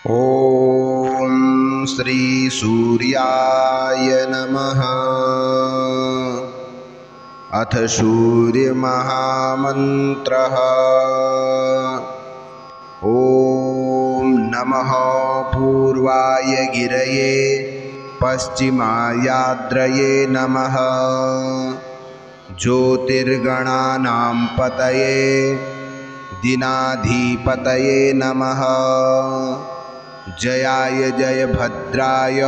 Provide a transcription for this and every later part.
ॐ श्री सूर्याय नमः। अथ सूर्यमहामन्त्रः। ॐ नमः पूर्वाय गिरये पश्चिमायाद्रये नमः। ज्योतिर्गणानां पतये दिनाधिपतये नमः। जयाय जयभद्राय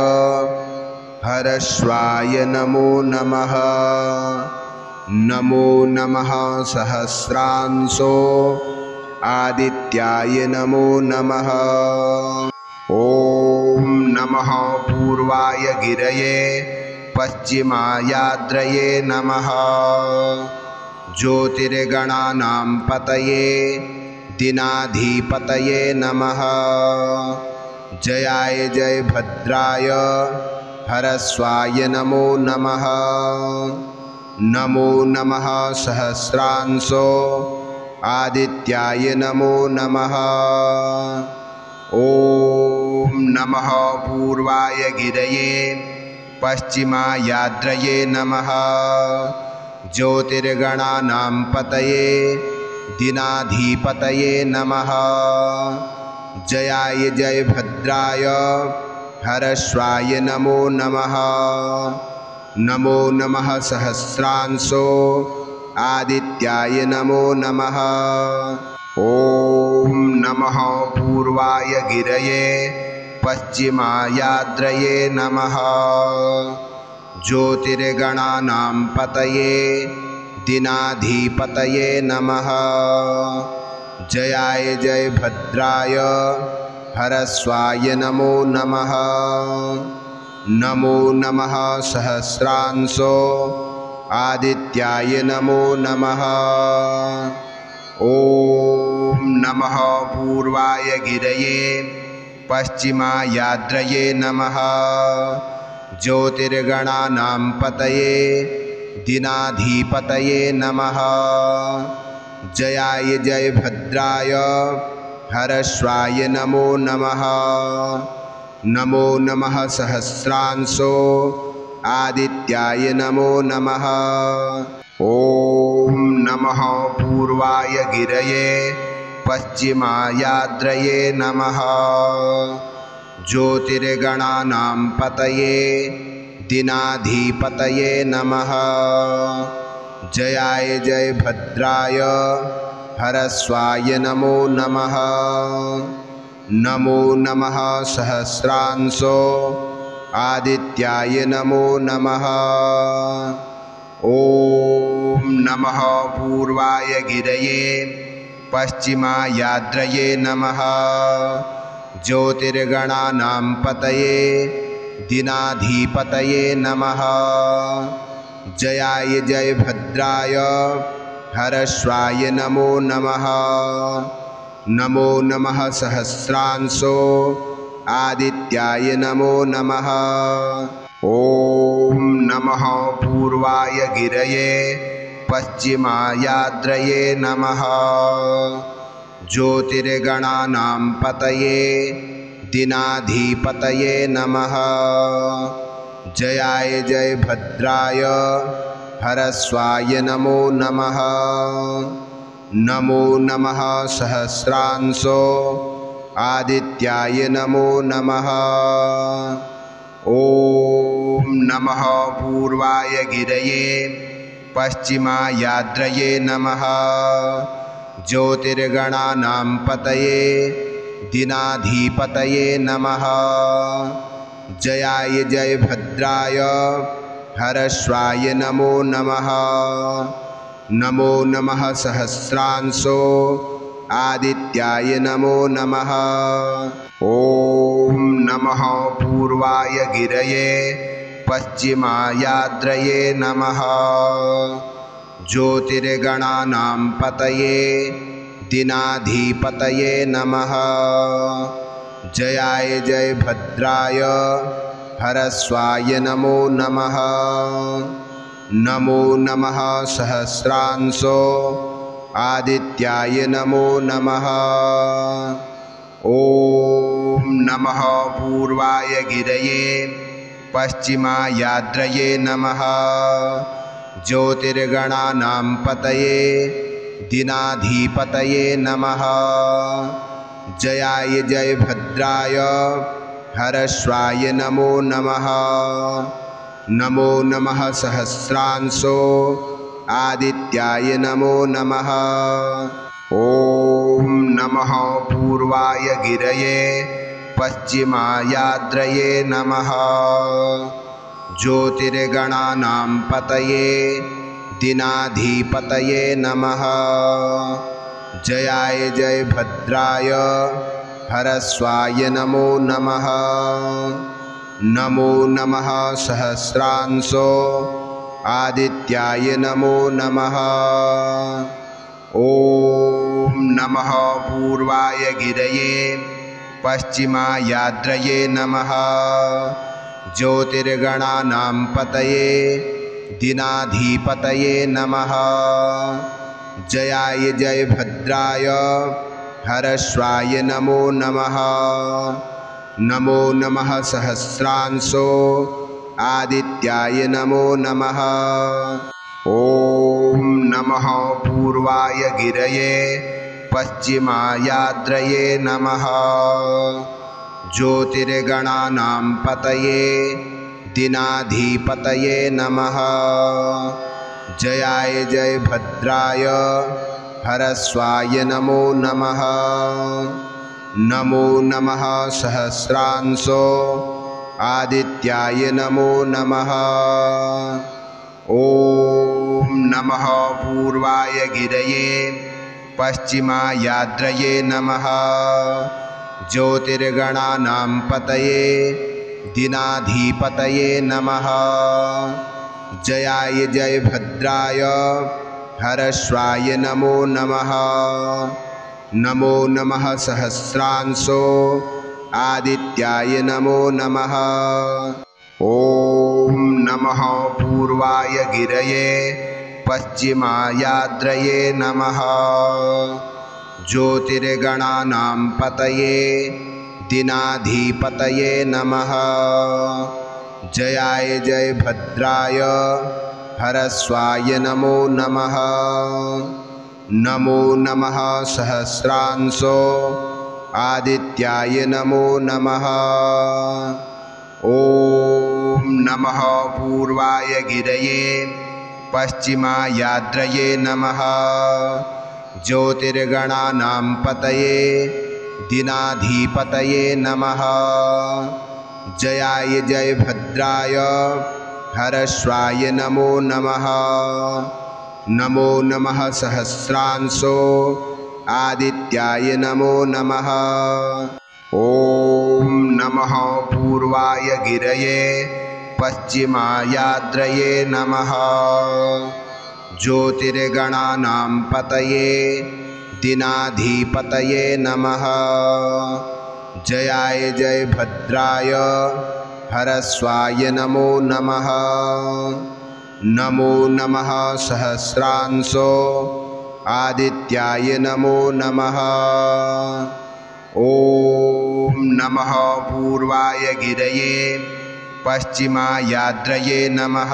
हरश्वाय नमो नमः। नमो नमः सहस्रांशो आदित्याय नमो नमः। ॐ नमः पूर्वाय गिरये पश्चिमायाद्रये नमः। ज्योतिर्गणानां पतये दिनाधिपतये नमः। जयाय जयभद्राय हरस्वाय नमो नमः। नमो नमः सहस्रांशो आदित्याय नमो नमः। ॐ नमः पूर्वाय गिरये पश्चिमायाद्रये नमः। ज्योतिर्गणानां पतये दिनाधिपतये नमः। जयाय जयभद्राय हरश्वाय नमो नमः। नमो नमः सहस्रांशो आदित्याय नमो नमः। ॐ नमः पूर्वाय गिरये पश्चिमायाद्रये नमः। ज्योतिर्गणानां पतये दिनाधिपतये नमः। जयाय जयभद्राय हरस्वाय नमो नमः। नमो नमः सहस्रांशो आदित्याय नमो नमः। ॐ नमः पूर्वाय गिरये पश्चिमायाद्रये नमः। ज्योतिर्गणानां पतये दिनाधिपतये नमः। जयाय जयभद्राय हरश्वाय नमो नमः। नमो नमः सहस्रांशो आदित्याय नमो नमः। ॐ नमः पूर्वाय गिरये पश्चिमायाद्रये नमः। ज्योतिर्गणानां पतये दिनाधिपतये नमः। जयाय जयभद्राय हरस्वाय नमो नमः। नमो नमः सहस्रांशो आदित्याय नमो नमः। ॐ नमः पूर्वाय गिरये पश्चिमायाद्रये नमः। ज्योतिर्गणानां पतये दिनाधिपतये नमः। जयाय जयभद्राय हरश्वाय नमो नमः। नमो नमः सहस्रांशो आदित्याय नमो नमः। ॐ नमः पूर्वाय गिरये पश्चिमायाद्रये नमः। ज्योतिर्गणानां पतये दिनाधिपतये नमः। जयाय जयभद्राय हरस्वाय नमो नमः। नमो नमः सहस्रांशो आदित्याय नमो नमः। ॐ नमः पूर्वाय गिरये पश्चिमायाद्रये नमः। ज्योतिर्गणानां पतये दिनाधिपतये नमः। जयाय जयभद्राय हरश्वाय नमो नमः। नमो नमः सहस्रांशो आदित्याय नमो नमः। ॐ नमः पूर्वाय गिरये पश्चिमायाद्रये नमः। ज्योतिर्गणानां पतये दिनाधिपतये नमः। जयाय जयभद्राय हरस्वाय नमो नमः। नमो नमः सहस्रांशो आदित्याय नमो नमः। ॐ नमः पूर्वाय गिरये पश्चिमायाद्रये नमः ज्योतिर्गणानां पतये दिनाधिपतये नमः जयाय जयभद्राय हरस्वाय नमो नमः नमो नमः सहस्रांशो आदित्याय नमो नमः ॐ नमः पूर्वाय गिरये पश्चिमायाद्रये नमः ज्योतिर्गणानां पतये दिनाधिपतये नमः जयाय जयभद्राय हरस्वाय नमो नमः नमो नमः सहस्रांशो आदित्याय नमो नमः ॐ नमः पूर्वाय गिरये पश्चिमायाद्रये नमः ज्योतिर्गणानां पतये दिनाधिपतये नमः जयाय जयभद्राय हरस्वाय नमो नमः नमो नमः सहस्रांशो आदित्याय नमो नमः ॐ नमः पूर्वाय गिरये पश्चिमायाद्रये नमः ज्योतिर्गणानां पतये दिनाधिपतये नमः जयाय जयभद्राय हरस्वाय नमो नमः नमो नमः सहस्रांशो आदित्याय नमो नमः ॐ नमः पूर्वाय गिरये पश्चिमायाद्रये नमः ज्योतिर्गणानां पतये दिनाधिपतये नमः जयाय जयभद्राय हरस्वाय नमो नमः नमो नमः सहस्रांशो आदित्याय नमो नमः ॐ नमः पूर्वाय गिरये पश्चिमायाद्रये नमः ज्योतिर्गणानां पतये दिनाधिपतये नमः जयाय जयभद्राय हरस्वाय नमो नमः नमो नमः सहस्रांशो आदित्याय नमो नमः ॐ नमः पूर्वाय गिरये पश्चिमायाद्रये नमः ज्योतिर्गणानां पतये दिनाधिपतये नमः जयाय जयभद्राय हरस्वाय नमो नमः नमो नमः सहस्रांशो आदित्याय नमो नमः ॐ नमः पूर्वाय गिरये पश्चिमायाद्रये नमः ज्योतिर्गणानां पतये दिनाधिपतये नमः जयाय जयभद्राय हरस्वाय नमो नमः नमो नमः सहस्रांशो आदित्याय नमो नमः ॐ नमः पूर्वाय गिरये पश्चिमायाद्रये नमः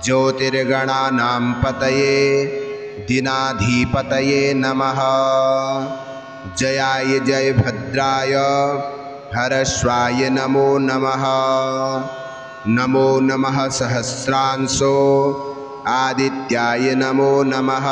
ज्योतिर्गणानां पतये दिनाधिपतये नमः जयाय जयभद्राय हरस्वाय नमो नमः नमो नमः सहस्रांशो आदित्याय नमो नमः।